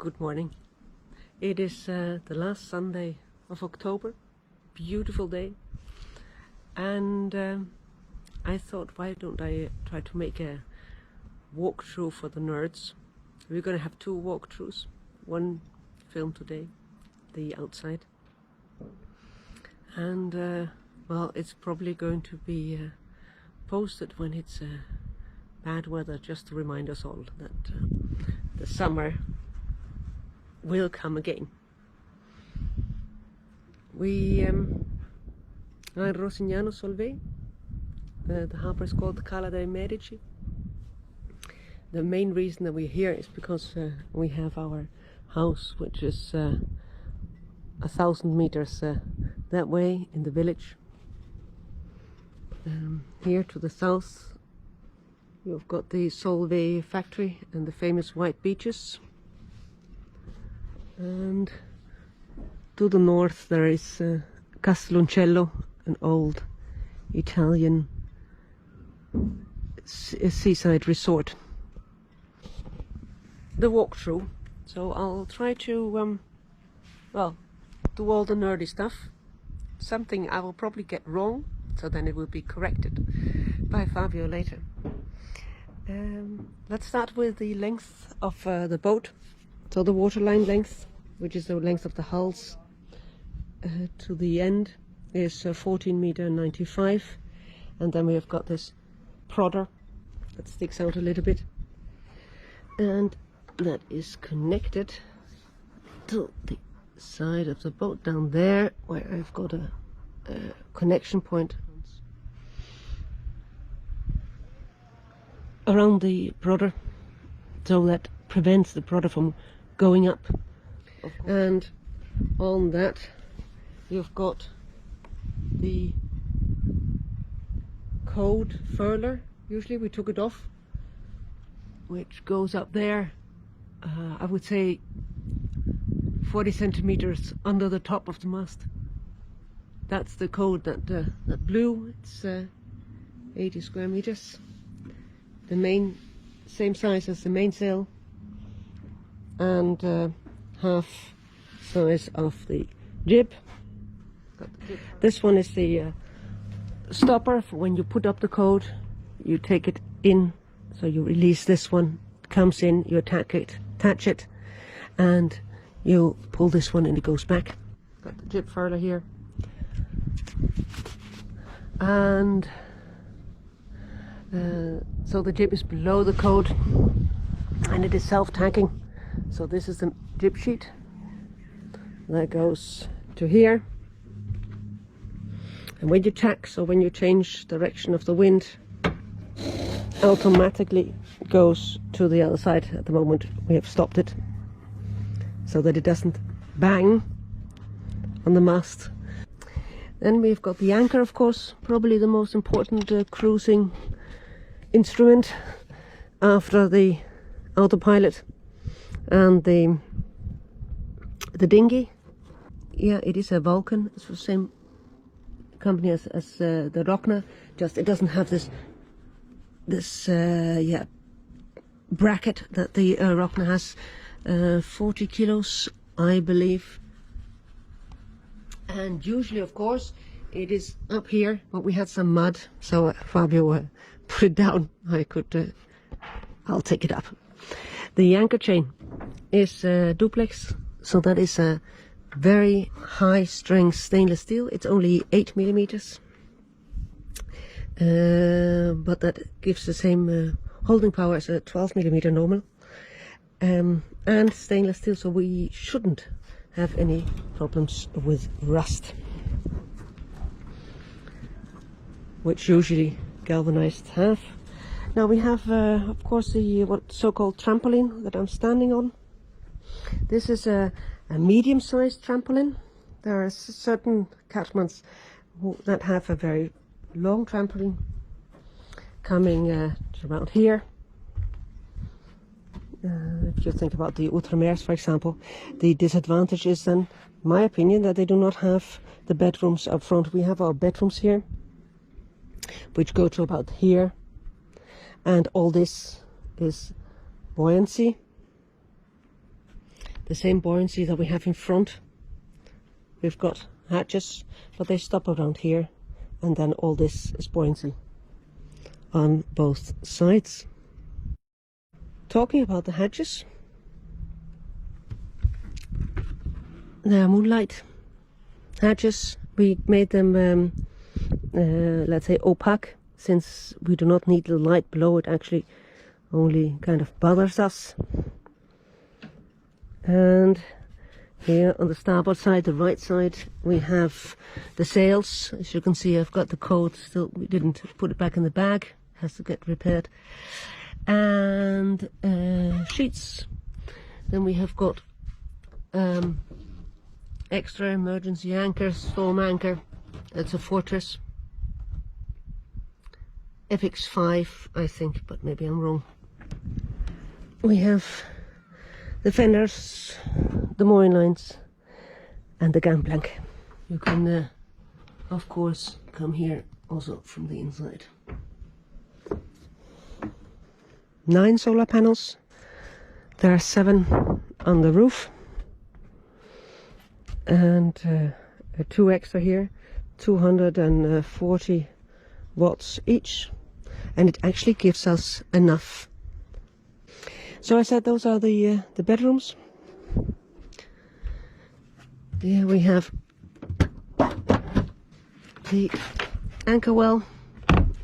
Good morning. It is the last Sunday of October, beautiful day, and I thought, why don't I try to make a walkthrough for the nerds. We're going to have two walkthroughs, one film today, the outside, and well, it's probably going to be posted when it's bad weather, just to remind us all that the summer will come again. We are in Rosignano Solvay. The harbour is called Cala dei Medici. The main reason that we're here is because we have our house, which is 1,000 meters that way in the village. Here to the south you've got the Solvay factory and the famous white beaches, and to the north there is Castelloncello, an old Italian seaside resort. The walkthrough, so I'll try to well, do all the nerdy stuff. Something I will probably get wrong, so then it will be corrected by Fabio later. Let's start with the length of the boat. So the waterline length, which is the length of the hulls to the end, is 14.95 meters, and then we have got this prodder that sticks out a little bit, and that is connected to the side of the boat down there, where I've got a connection point around the prodder, so that prevents the prodder from going up. And on that you've got the code furler. Usually we took it off, which goes up there, I would say 40 centimeters under the top of the mast. That's the code, that blue. It's 80 square meters. The main, same size as the mainsail, and half size of the jib. This one is the stopper for when you put up the code. You take it in, so you release this one, it comes in, you attach it, and you pull this one and it goes back. Got the jib furler here, and so the jib is below the code and it is self-tacking. So this is the jib sheet that goes to here, and when you tack, so when you change direction of the wind, automatically goes to the other side. At the moment we have stopped it so that it doesn't bang on the mast. Then we've got the anchor, of course, probably the most important cruising instrument after the autopilot and the dinghy. Yeah, it is a Vulcan. It's the same company as the Rockner, just it doesn't have this yeah, bracket that the Rockner has. 40 kilos, I believe, and usually, of course, it is up here, but we had some mud, so Fabio put it down. I'll take it up. The anchor chain is duplex, so that is a very high strength stainless steel. It's only 8 millimeters, but that gives the same holding power as a 12 millimeter normal, and stainless steel, so we shouldn't have any problems with rust, which usually galvanized have. Now we have of course the so-called trampoline that I'm standing on. This is a medium-sized trampoline. There are certain catamarans that have a very long trampoline coming around here. If you think about the Outremer's, for example, the disadvantage is then, in my opinion, that they do not have the bedrooms up front. We have our bedrooms here, which go to about here, and all this is buoyancy. the same buoyancy that we have in front. We've got hatches, but they stop around here, and then all this is buoyancy on both sides. Talking about the hatches, they are moonlight hatches. We made them let's say opaque, since we do not need the light below. It actually only kind of bothers us. And here on the starboard side, the right side, we have the sails. As you can see, I've got the code still. We didn't put it back in the bag, it has to get repaired. And sheets. Then we have got extra emergency anchors, storm anchor. That's a Fortress FX5, I think, but maybe I'm wrong. We have the fenders, the mooring lines, and the gangplank. You can, of course, come here also from the inside. 9 solar panels. There are 7 on the roof, and 2 extra here, 240 watts each, and it actually gives us enough. So I said those are the bedrooms. Here we have the anchor well.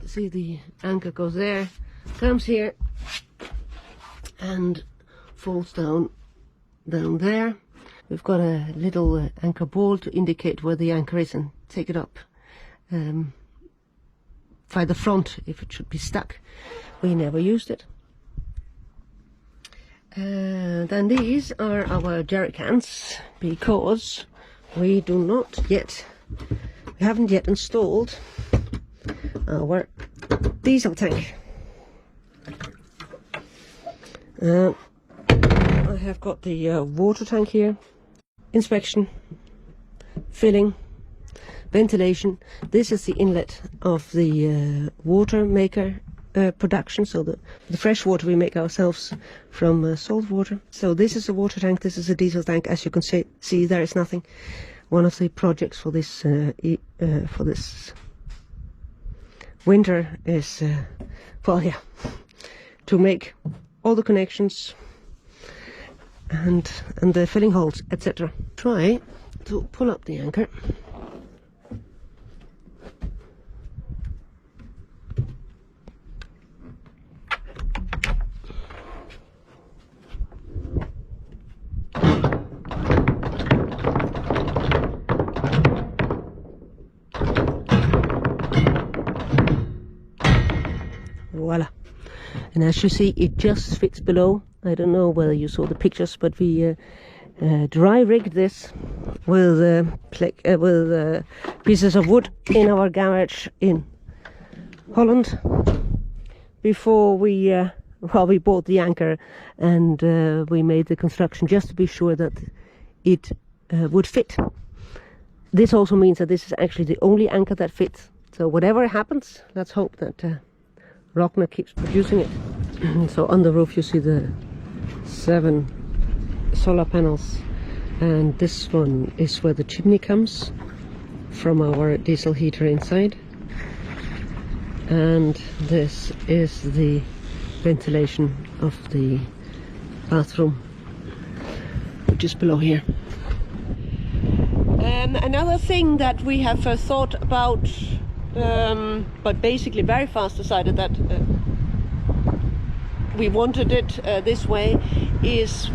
See, the anchor goes there, comes here, and falls down there. We've got a little anchor ball to indicate where the anchor is and take it up by the front if it should be stuck. We never used it. Then these are our jerry cans, because we haven't yet installed our diesel tank. I have got the water tank here. Inspection, filling, ventilation. This is the inlet of the water maker production, so the fresh water we make ourselves from salt water. So this is a water tank, this is a diesel tank. As you can see, there is nothing. One of the projects for this winter is to make all the connections and the filling holes, etc. Try to pull up the anchor. Voila. And as you see, it just fits below. I don't know whether you saw the pictures, but we dry rigged this with pieces of wood in our garage in Holland before we bought the anchor, and we made the construction just to be sure that it would fit. This also means that this is actually the only anchor that fits. So whatever happens, let's hope that Rogner keeps producing it. So on the roof you see the 7 solar panels, and this one is where the chimney comes from our diesel heater inside, and this is the ventilation of the bathroom, which is below here. Another thing that we have thought about, but basically very fast decided that we wanted it this way, is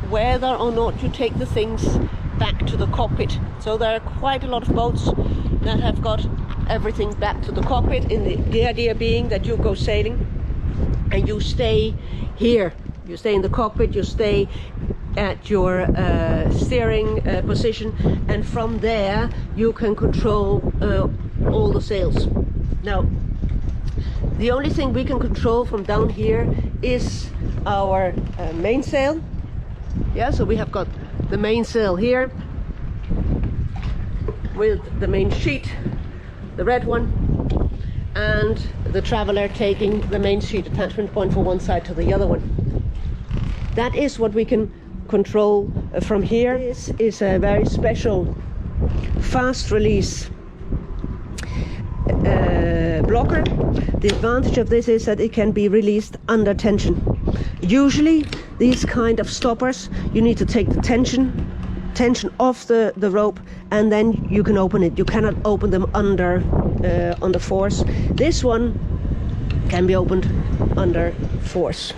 whether or not you take the things back to the cockpit. So there are quite a lot of boats that have got everything back to the cockpit, the idea being that you go sailing and you stay here, you stay in the cockpit, you stay at your steering position, and from there you can control all the sails. Now, the only thing we can control from down here is our mainsail. Yeah, so we have got the mainsail here with the main sheet, the red one, and the traveller taking the main sheet attachment point from one side to the other one. That is what we can control from here. This is a very special fast release blocker. The advantage of this is that it can be released under tension. Usually these kind of stoppers, you need to take the tension off the rope, and then you can open it. You cannot open them under force. This one can be opened under force.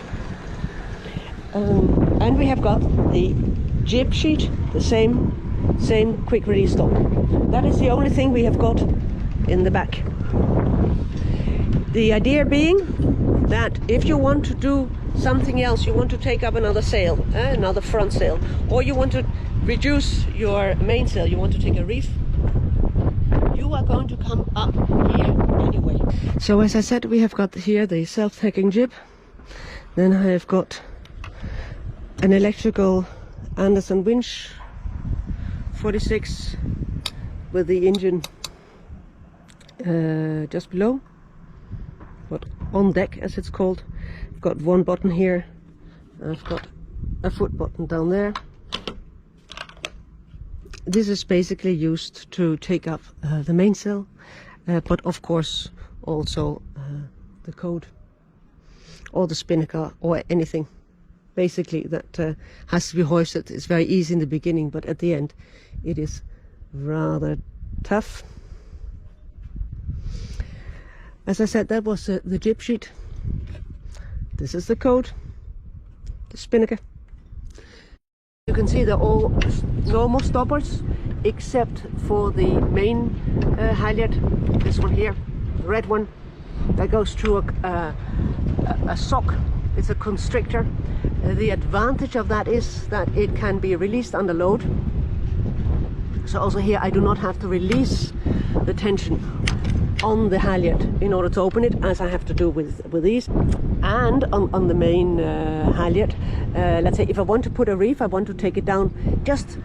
And we have got the jib sheet, the same quick release stop. That is the only thing we have got in the back. The idea being that if you want to do something else, you want to take up another sail, another front sail, or you want to reduce your mainsail, you want to take a reef, you are going to come up here anyway. So as I said, we have got here the self-tacking jib. Then I have got an electrical Anderson winch 46 with the engine just below, but on deck as it's called. I've got one button here, I've got a foot button down there. This is basically used to take up the mainsail, but of course also the code or the spinnaker or anything basically that has to be hoisted. It's very easy in the beginning, but at the end it is rather tough. As I said, that was the jib sheet. This is the code, the spinnaker. You can see they're all normal stoppers except for the main halyard, this one here, the red one, that goes through a sock. It's a constrictor. The advantage of that is that it can be released under load. So also here I do not have to release the tension on the halyard in order to open it, as I have to do with these. And on the main halyard, let's say if I want to put a reef, I want to take it down just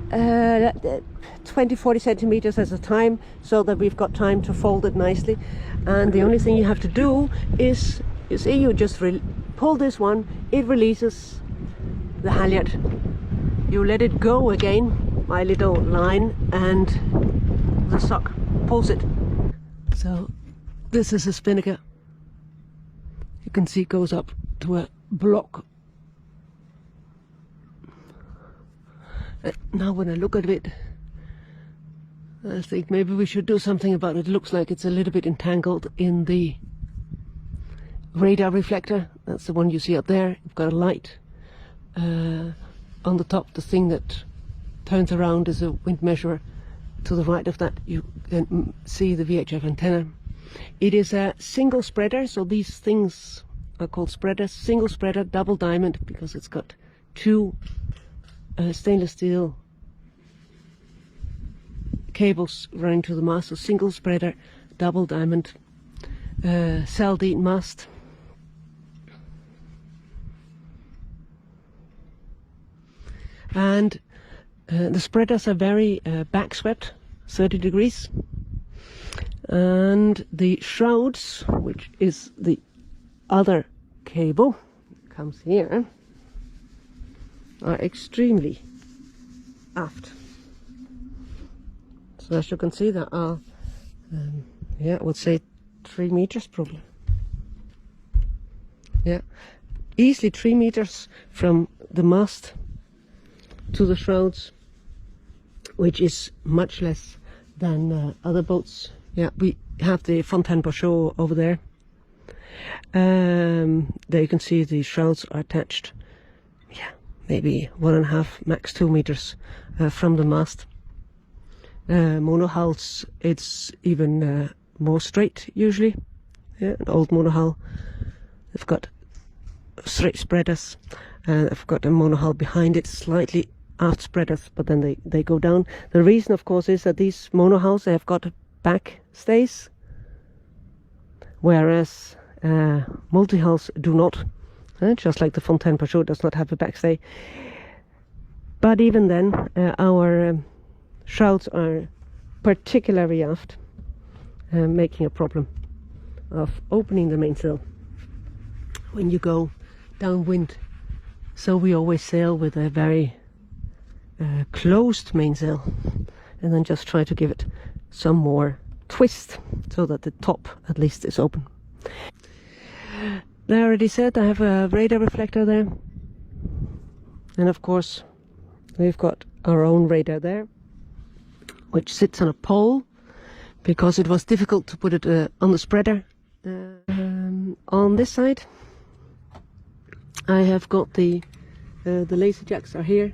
20-40 centimeters at a time, so that we've got time to fold it nicely. And the only thing you have to do is, you see, you just pull this one, it releases the halyard. You let it go again, my little line, and the sock pulls it. So this is a spinnaker. You can see it goes up to a block. Now when I look at it, I think maybe we should do something about it. It looks like it's a little bit entangled in the radar reflector. That's the one you see up there. You've got a light on the top. The thing that turns around is a wind measurer. To the right of that you can see the VHF antenna. It is a single spreader, so these things are called spreaders. Single spreader, double diamond, because it's got two stainless steel cables running to the mast. So single spreader, double diamond, Saldine mast. And the spreaders are very backswept, 30 degrees. And the shrouds, which is the other cable, comes here, are extremely aft. So as you can see, there are, yeah, I would say 3 meters probably. Yeah, easily 3 meters from the mast to the shrouds, which is much less than other boats. Yeah, we have the Fontaine-Peugeot over there. There you can see the shrouds are attached, yeah, maybe 1.5, max 2 meters from the mast. Monohulls, it's even more straight usually. Yeah, an old monohull. They've got straight spreaders. They've got a monohull behind it, slightly aft spreaders, but then they go down. The reason, of course, is that these monohulls, they have got back stays, whereas multi-hulls do not. Just like the Fontaine-Peugeot does not have a backstay. But even then, our shrouds are particularly aft, making a problem of opening the mainsail when you go downwind So we always sail with a very closed mainsail, and then just try to give it some more twist so that the top at least is open. I already said I have a radar reflector there, and of course we've got our own radar there, which sits on a pole because it was difficult to put it on the spreader. On this side I have got the laser jacks are here,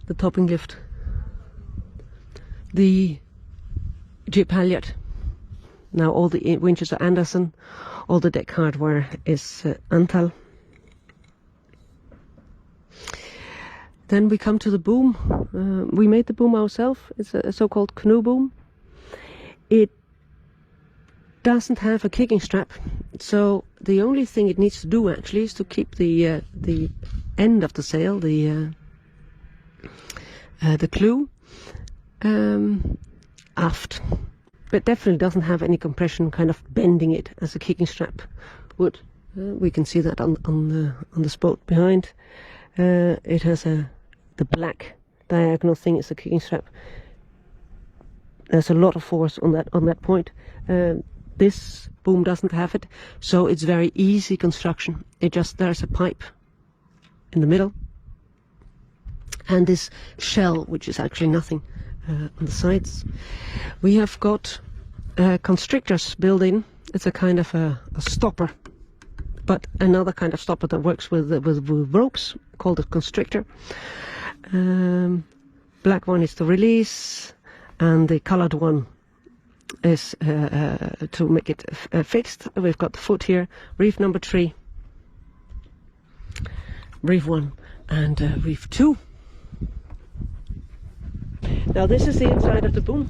the topping lift, the jib halyard. Now all the winches are Anderson, all the deck hardware is Antal. Then we come to the boom. We made the boom ourselves. It's a so-called canoe boom. It doesn't have a kicking strap, so the only thing it needs to do actually is to keep the end of the sail, the clew, aft. But definitely doesn't have any compression, kind of bending it as a kicking strap would. We can see that on this boat behind. It has the black diagonal thing is a kicking strap. There's a lot of force on that point. This boom doesn't have it, so it's very easy construction. There's a pipe in the middle, and this shell, which is actually nothing, on the sides. We have got constrictors built in. It's a kind of a stopper, but another kind of stopper that works with ropes, called a constrictor. Black one is the release, and the colored one is to make it fixed. We've got the foot here, reef number 3, reef 1, and reef 2. Now this is the inside of the boom.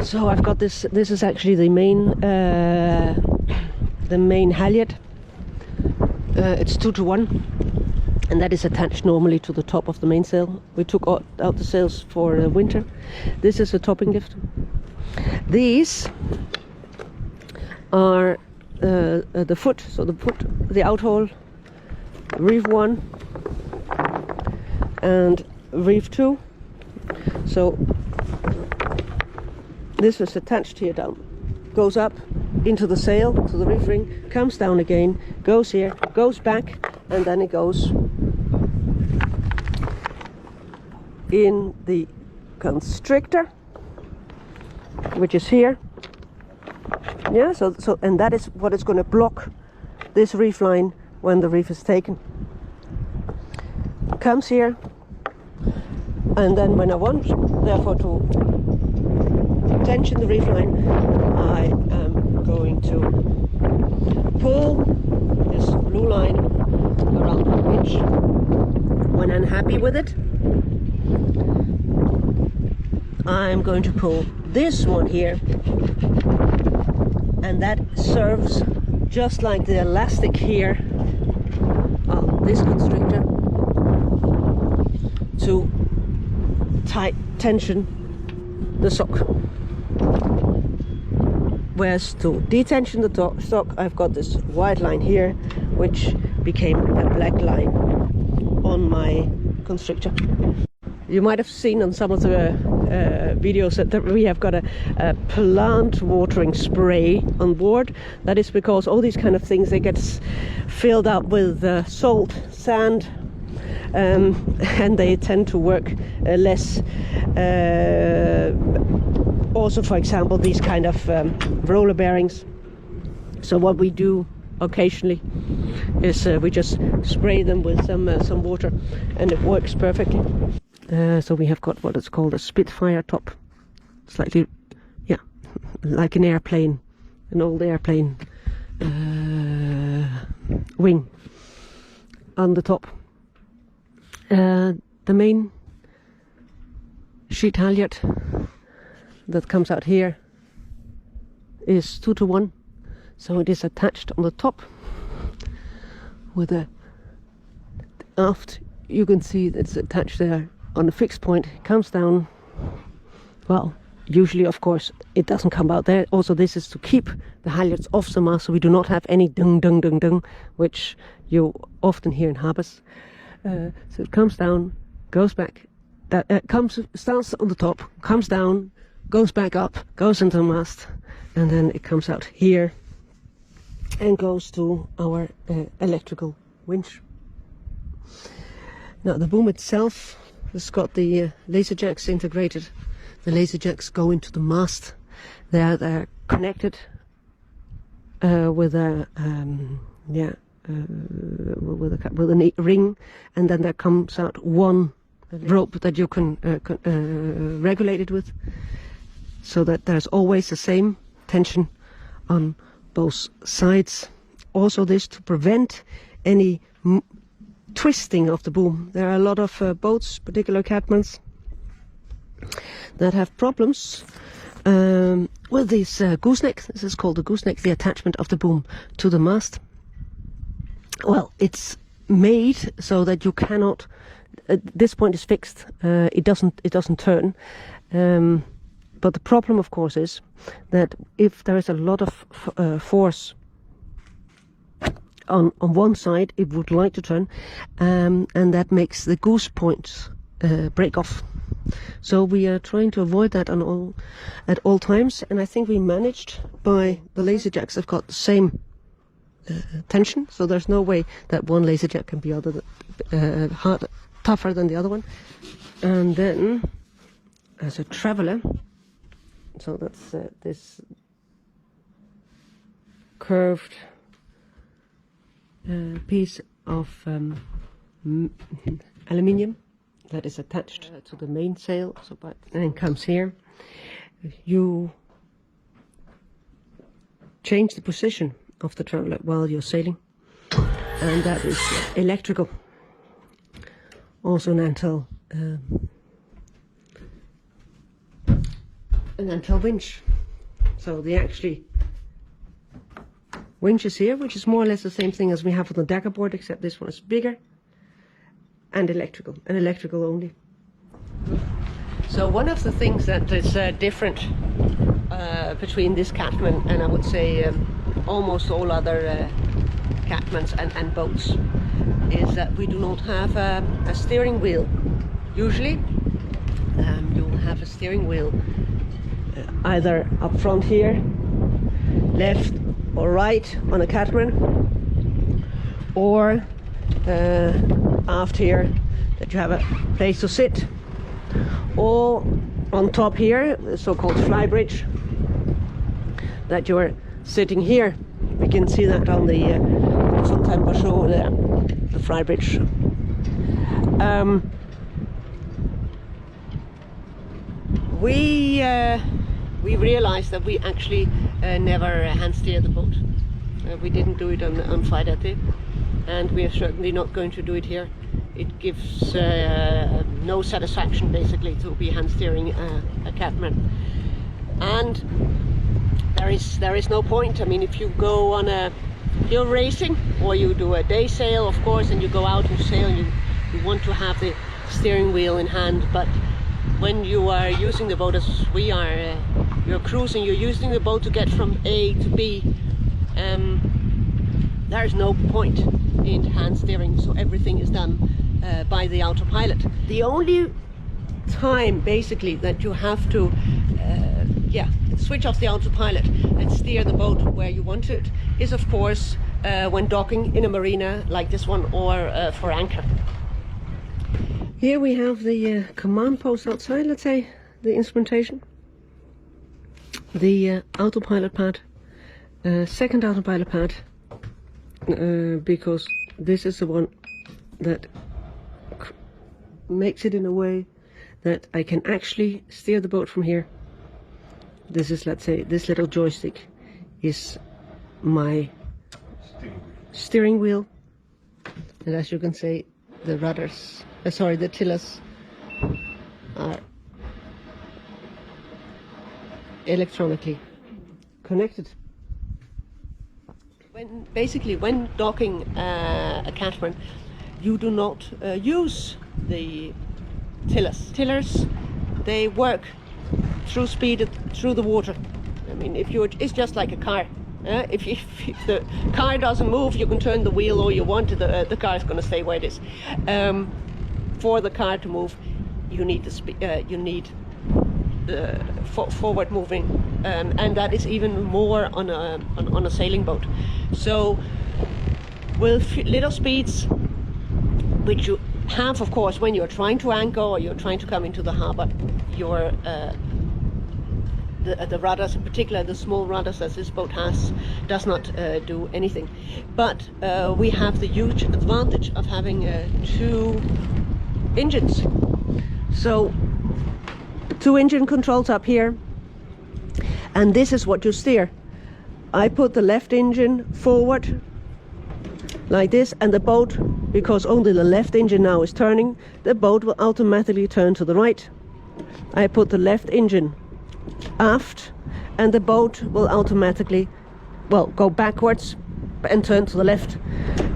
So I've got this. This is actually the main halyard. It's 2-to-1, and that is attached normally to the top of the mainsail. We took out the sails for winter. This is a topping lift. These are the foot, so the outhole, reef 1 and reef 2. So this is attached here down, goes up into the sail, to the reef ring, comes down again, goes here, goes back, and then it goes in the constrictor, which is here. Yeah, so and that is what is going to block this reef line when the reef is taken. Comes here, and then when I want, therefore, to tension the reef line, I am going to pull this blue line around the winch. When I'm happy with it, I'm going to pull this one here, and that serves just like the elastic here on this constrictor to tension the sock. Whereas to detension the sock, I've got this white line here, which became a black line on my constrictor. You might have seen on some of the videos that we have got a plant watering spray on board. That is because all these kind of things, they get filled up with salt, sand, and they tend to work less. Also, for example, these kind of roller bearings. So what we do occasionally is we just spray them with some water, and it works perfectly. So we have got what is called a Spitfire top, slightly, yeah, like an airplane, an old airplane wing on the top. The main sheet halyard that comes out here is 2-to-1, so it is attached on the top with a aft. You can see it's attached there on a fixed point. It comes down, well, usually, of course, it doesn't come out there. Also, this is to keep the halyards off the mast, so we do not have any dung dung dung dung, which you often hear in harbours. So it comes down, goes back, starts on the top, comes down, goes back up, goes into the mast, and then it comes out here and goes to our electrical winch. Now the boom itself has got the laser jacks integrated. The laser jacks go into the mast. They're connected with a ring, and then there comes out one rope that you can regulate it with, so that there's always the same tension on both sides. Also, this to prevent any twisting of the boom. There are a lot of boats, particular catamarans, that have problems with this gooseneck. This is called the gooseneck, the attachment of the boom to the mast. Well, it's made so that you cannot. This point is fixed. It doesn't turn. But the problem, of course, is that if there is a lot of force on one side, it would like to turn, and that makes the goose points break off. So we are trying to avoid that at all times, and I think we managed by the laser jacks have got the same tension, so there's no way that one laser jack can be tougher than the other one. And then, as a traveller, so that's this curved piece of aluminium that is attached to the mainsail, and comes here. You change the position of the traveller while you're sailing, and that is electrical. Also an antel winch. So the actually winches here, which is more or less the same thing as we have on the Daggerboard, except this one is bigger and electrical only. So one of the things that is different between this catamaran and I would say almost all other catamarans and boats is that we do not have a steering wheel. Usually you'll have a steering wheel either up front here, left or right on a catamaran, or aft here, that you have a place to sit, or on top here, the so-called fly bridge, that you're sitting here. We can see that on the show there, the fly bridge. We realized that we actually never hand steer the boat. We didn't do it on Faidapiu, and we are certainly not going to do it here. It gives no satisfaction basically to be hand steering a catamaran, and there is no point. I mean, if you go on you're racing, or you do a day sail, of course, and you go out and sail, you want to have the steering wheel in hand. But when you are using the boat as we are, you're cruising, you're using the boat to get from A to B, there is no point in hand steering, so everything is done by the autopilot. The only time basically that you have to switch off the autopilot and steer the boat where you want it is, of course, when docking in a marina like this one, or for anchor. Here we have the command post outside, let's say, the instrumentation, the autopilot pad, second autopilot pad, because this is the one that makes it in a way that I can actually steer the boat from here. This is, let's say, this little joystick is my steering wheel, and as you can see, the rudders, the tillers are electronically connected. When docking a catamaran, you do not use the tillers. Tillers, they work through speed through the water. I mean, it's just like a car. If the car doesn't move, you can turn the wheel all you want. The car is going to stay where it is. For the car to move, you need the speed. You need forward moving, and that is even more on a sailing boat. So with little speeds, which you have, of course, when you're trying to anchor or you're trying to come into the harbor, your the rudders, in particular the small rudders as this boat has, does not do anything. But we have the huge advantage of having 2 engines. So 2 engine controls up here, and this is what you steer. I put the left engine forward like this, and the boat, because only the left engine now is turning, the boat will automatically turn to the right. I put the left engine aft, and the boat will automatically, well, go backwards and turn to the left.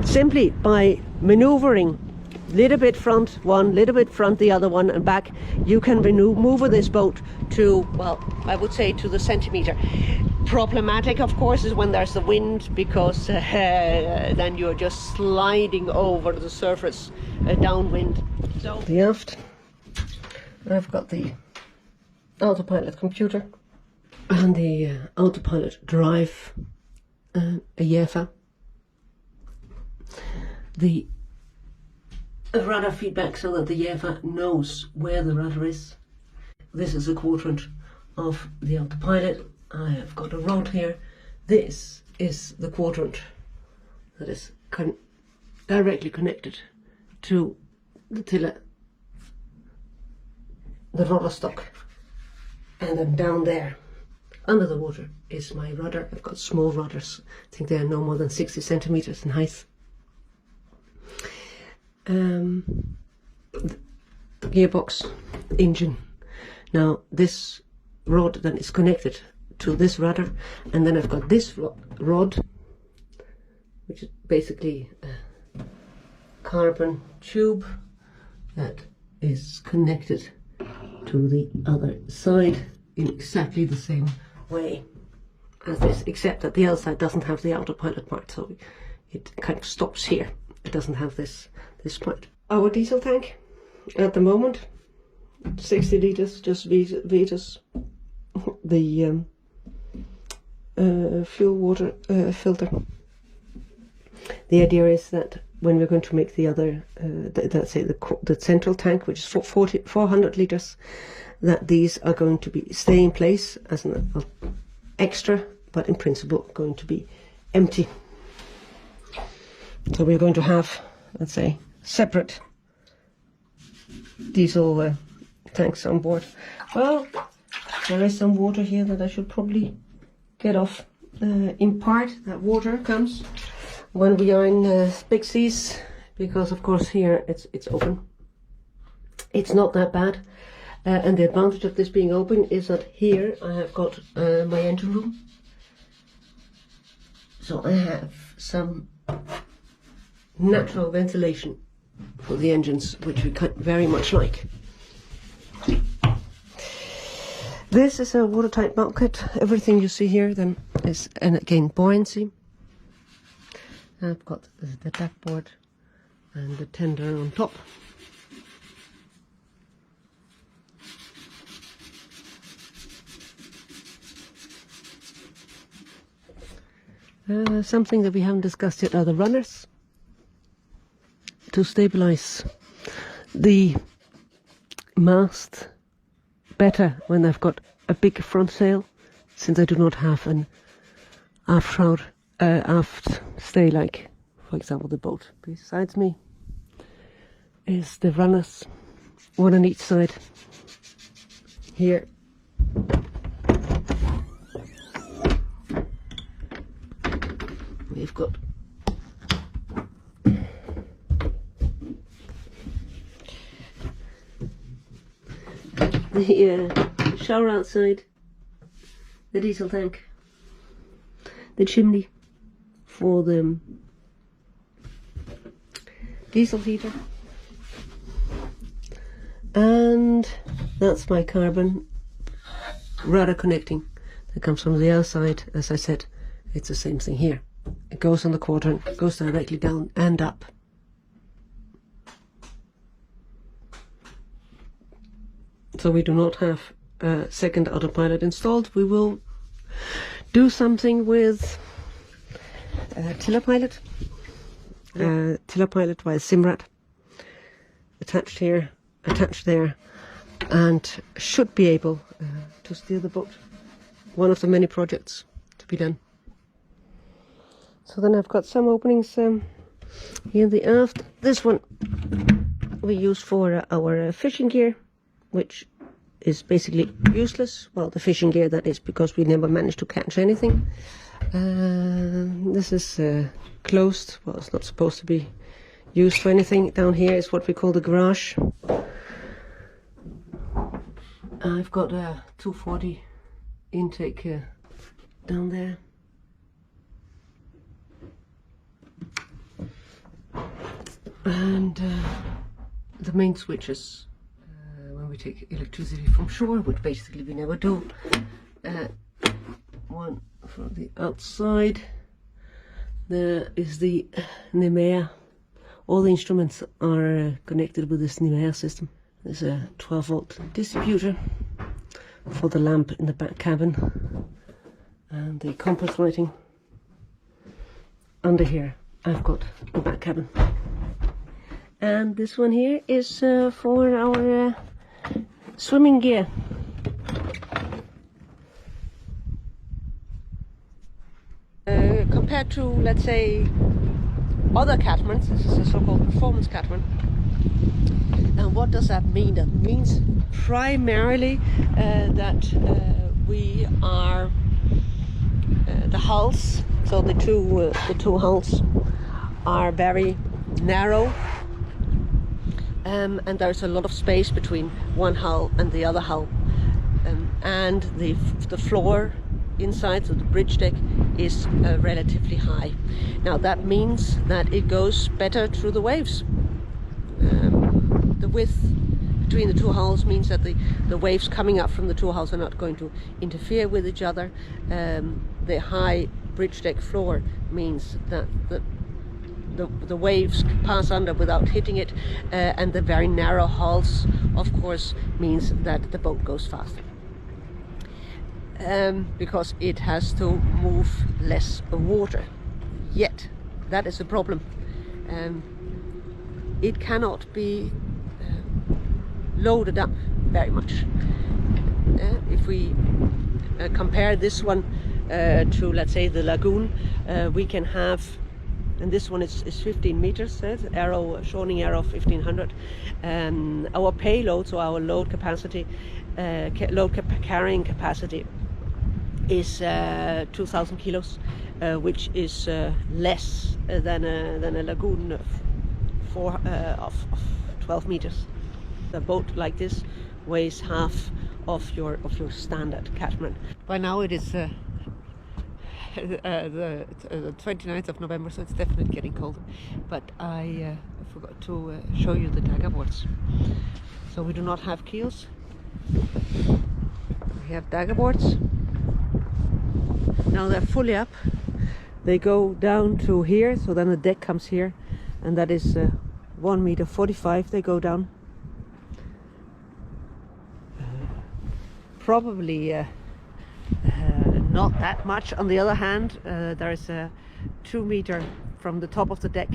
Simply by maneuvering little bit front one, little bit front the other one, and back, you can maneuver this boat to, well, I would say to the centimeter. Problematic, of course, is when there's the wind, because then you're just sliding over the surface downwind. So the aft, I've got the autopilot computer and the autopilot drive, a YEFA. The rudder feedback, so that the YEFA knows where the rudder is. This is a quadrant of the autopilot. I have got a rod here. This is the quadrant that is directly connected to the tiller, the rudder stock. And then down there, under the water, is my rudder. I've got small rudders. I think they are no more than 60 centimeters in height. Gearbox, engine. Now this rod then is connected to this rudder, and then I've got this rod, which is basically a carbon tube that is connected to the other side in exactly the same way as this, except that the other side doesn't have the autopilot part, so it kind of stops here. It doesn't have this part. Our diesel tank at the moment, 60 liters, just Vetus. The fuel water filter. The idea is that when we're going to make the other, let's say the central tank, which is 400 liters, that these are going to stay in place as an extra, but in principle going to be empty. So we're going to have, let's say, separate diesel tanks on board. Well, there is some water here that I should probably get off. In part, that water comes when we are in big seas, because of course here it's open. It's not that bad, and the advantage of this being open is that here I have got my engine room, so I have some natural ventilation for the engines, which we very much like. This is a watertight bulkhead. Everything you see here then is, and again, buoyancy. I've got the Daggerboard and the tender on top. Something that we haven't discussed yet are the runners to stabilize the mast better when I've got a big front sail, since I do not have an aft stay, like for example the boat besides me is the runners, one on each side. Here we've got the shower outside, the diesel tank, the chimney for the diesel heater, and that's my carbon rudder connecting that comes from the other side. As I said, it's the same thing here. It goes on the quadrant, goes directly down and up. So we do not have a second autopilot installed. We will do something with tiller pilot. Tiller pilot via Simrad. Attached here, attached there, and should be able to steer the boat. One of the many projects to be done. So then I've got some openings here in the aft. This one we use for our fishing gear, which is basically useless. Well, the fishing gear, that is, because we never managed to catch anything. This is closed. Well, it's not supposed to be used for anything. Down here is what we call the garage. I've got a 240 intake down there. And the main switches when we take electricity from shore, which basically we never do. One from the outside. There is the Nemea. All the instruments are connected with this Nemea system. There's a 12-volt distributor for the lamp in the back cabin, and the compass lighting. Under here I've got the back cabin, and this one here is for our swimming gear. Compared to, let's say, other catamarans, this is a so-called performance catamaran. And what does that mean? That means primarily that we are the hulls. So the two hulls are very narrow, and there's a lot of space between one hull and the other hull, and the floor inside, so the bridge deck, is relatively high. Now that means that it goes better through the waves. The width between the two hulls means that the waves coming up from the two hulls are not going to interfere with each other. The high bridge deck floor means that the waves pass under without hitting it, and the very narrow hulls, of course, means that the boat goes faster. Because it has to move less water. Yet, that is a problem. It cannot be loaded up very much. If we compare this one to, let's say, the lagoon, we can have, and this one is 15 meters, Schionning Arrow 1500. Our payload, so our load capacity, carrying capacity, is 2,000 kilos, which is less than a lagoon of 12 meters. A boat like this weighs half of your standard catamaran. By now it is the 29th of November, so it's definitely getting colder. But I forgot to show you the Daggerboards. So we do not have keels. We have Daggerboards. Now they're fully up. They go down to here, so then the deck comes here, and that is 1 meter 45 they go down. Probably not that much. On the other hand, there is a 2 meter from the top of the deck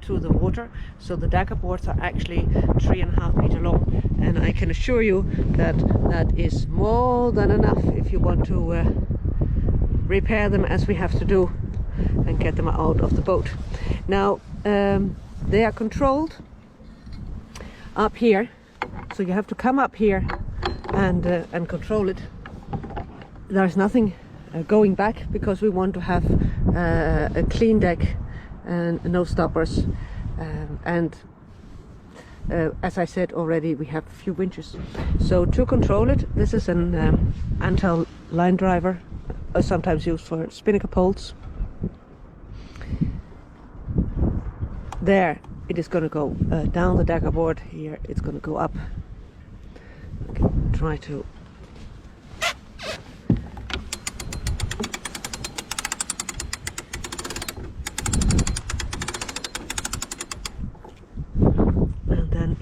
to the water, so the Daggerboards are actually 3.5 meter long, and I can assure you that that is more than enough if you want to repair them, as we have to do, and get them out of the boat. Now they are controlled up here, so you have to come up here and control it. There's nothing going back, because we want to have a clean deck and no stoppers, and as I said already, we have a few winches. So to control it, this is an Antel line driver, sometimes used for spinnaker poles. There it is going to go down the Daggerboard. Here it's going to go up. I can try to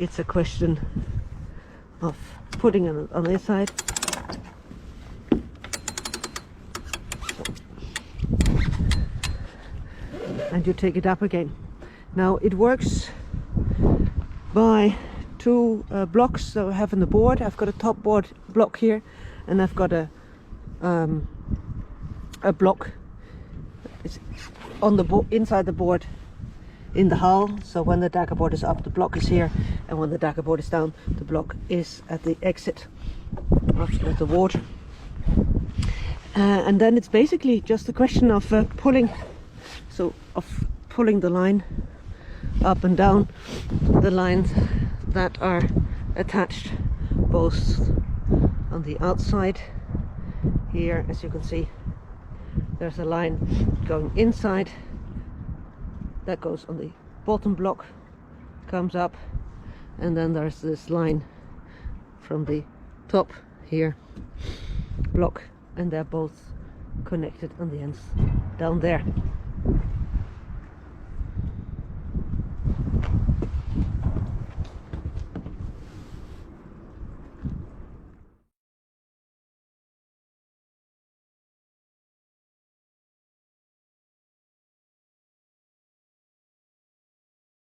it's a question of putting it on this side. And you take it up again. Now it works by two blocks that I have in the board. I've got a top board block here, and I've got a block on the inside the board in the hull. So when the daggerboard is up, the block is here, and when the daggerboard is down, the block is at the exit of the water. And then it's basically just a question of pulling the line up and down, the lines that are attached both on the outside here. As you can see, there's a line going inside that goes on the bottom block, comes up, and then there's this line from the top here block, and they're both connected on the ends down there.